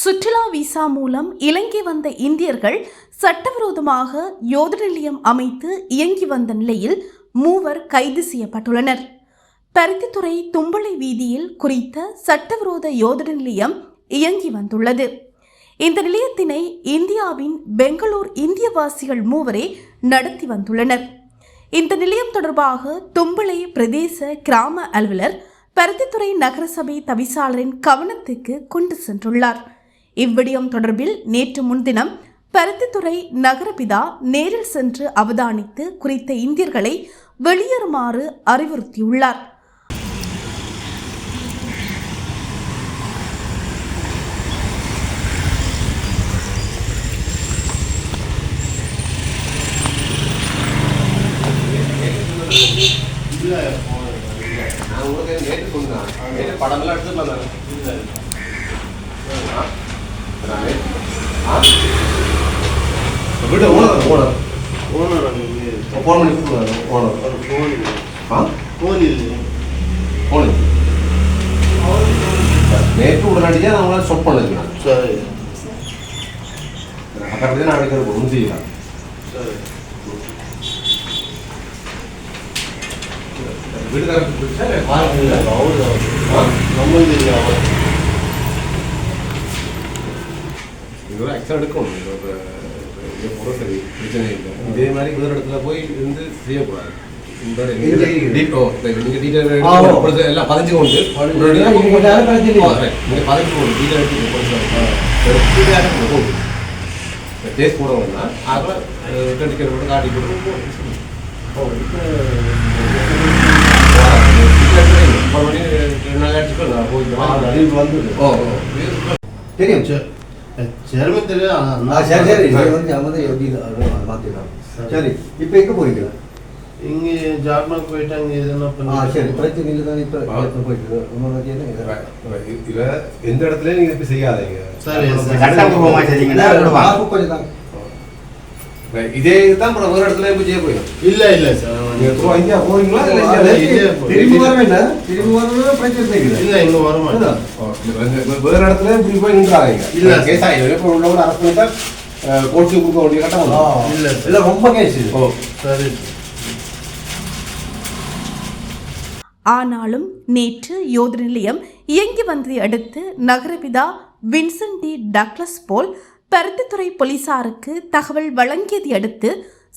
சுற்றுலா விசா மூலம் இலங்கை வந்த இந்தியர்கள் சட்டவிரோதமாக யோத நிலையம் அமைத்து இயங்கி வந்த நிலையில் 3 கைது செய்யப்பட்டுள்ளனர். பருத்தித்துறை தும்பளை வீதியில் குறித்த சட்டவிரோத யோத நிலையம் இயங்கி வந்துள்ளது. இந்த நிலையத்தினை இந்தியாவின் பெங்களூர் இந்தியவாசிகள் 3 நடத்தி வந்துள்ளனர். இந்த நிலையம் தொடர்பாக தும்பளை பிரதேச கிராம அலுவலர் பருத்தித்துறை நகரசபை தவிசாளரின் கவனத்துக்கு கொண்டு சென்றுள்ளார். இவ்விடயம் தொடர்பில் நேற்று முன்தினம் பருத்தித்துறை நகரபிதா நேரில் சென்று அவதானித்து குறித்த இந்தியர்களை வெளியேறுமாறு அறிவுறுத்தியுள்ளார். படமெல்லாம் எடுத்துக்கலாம். வீட்டு ஓனர் ஓனர் ஓனர் ஃபோன் பண்ணி கூப்பிடுவாரு. ஓனர் ஃபோன் இல்லை ஃபோன் நேற்று உடனடியாக நான் உங்களால் ஸ்டாப் பண்ணிருக்கேன். சரி அப்படி தான் நான் அடைக்கிறது ஒன்றும் செய்யலாம். சரி வீட்டுக்காரருக்கு ஆக்சுவலாக எடுக்கணும். சரி பிரச்சனை இல்லை. இதே மாதிரி வேறு இடத்துல போய் இருந்து செய்யக்கூடாது. நீங்கள் டீட்டெயில் எல்லாம் பதிஞ்சு கொண்டு டேஸ்ட் போடுவோம்னா அதில் டிக்கெட் போட்டு காட்டி போட்டு தெரியும் சேர்மன் தெரியும். சரி இப்போ எங்கே போய்க்கலாம்? இங்கே ஜாப்மாக்கு போயிட்டாங்க. எதுனா சரி பிரச்சனை இல்லை தான். இப்போ போயிட்டு எந்த இடத்துல நீங்கள் இப்போ செய்யாதீங்க. சரி சட்டப்பூர்வமாக செய்யுங்க. இதே இதுதான் அப்புறம் வேறு இடத்துல போய் செய்ய போயிடும். இல்லை இல்லை சார் நீங்கள் இந்தியா போறீங்களா? திரும்பி வர வேண்டாம். திரும்பி வரணும் பிரச்சனை இல்லை. இங்கே வர மாட்டேன். வேறு இடத்துல இப்படி போய் நின்றாங்க. இல்லை கேஸ் ஆகிடும். இப்போ உள்ளவங்க அரசு பண்ணிட்டால் கோர்ட்டுக்கு கொடுக்க வேண்டிய கட்டம். இல்லை இல்லை ரொம்ப கேஸ். ஓ சரி. ஆனாலும் நேற்று யோத நிலையம் இயங்கி வந்ததை அடுத்து நகரபிதா வின்சென்ட் டி டக்ளஸ் போல் பருத்தித்துறை போலீசாருக்கு தகவல் வழங்கியதை அடுத்து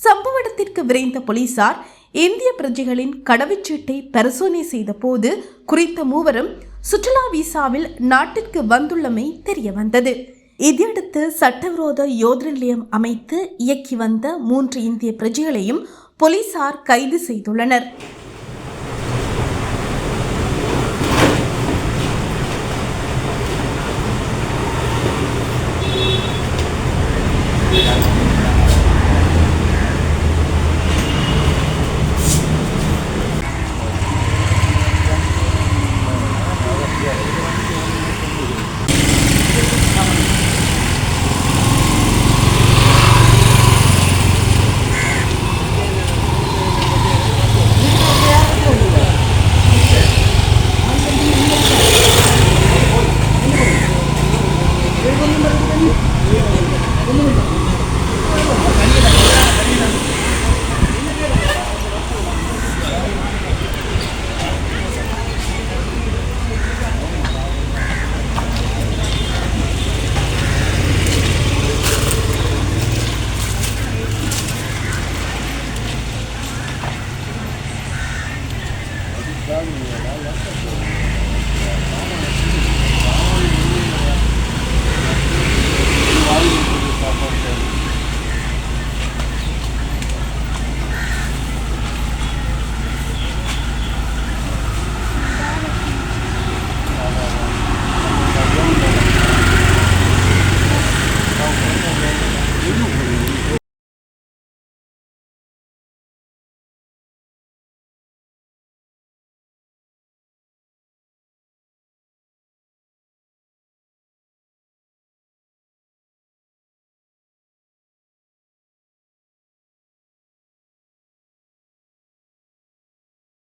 சம்பவ இடத்திற்கு விரைந்த போலீசார் இந்திய பிரஜைகளின் கடவுச்சீட்டை பரிசோதனை செய்த போது குறித்த 3 சுற்றுலா விசாவில் நாட்டிற்கு வந்துள்ளமை தெரிய வந்தது. இதையடுத்து சட்டவிரோத யோத நிலையம் அமைத்து இயக்கி வந்த 3 இந்திய பிரஜைகளையும் போலீசார் கைது செய்துள்ளனர்.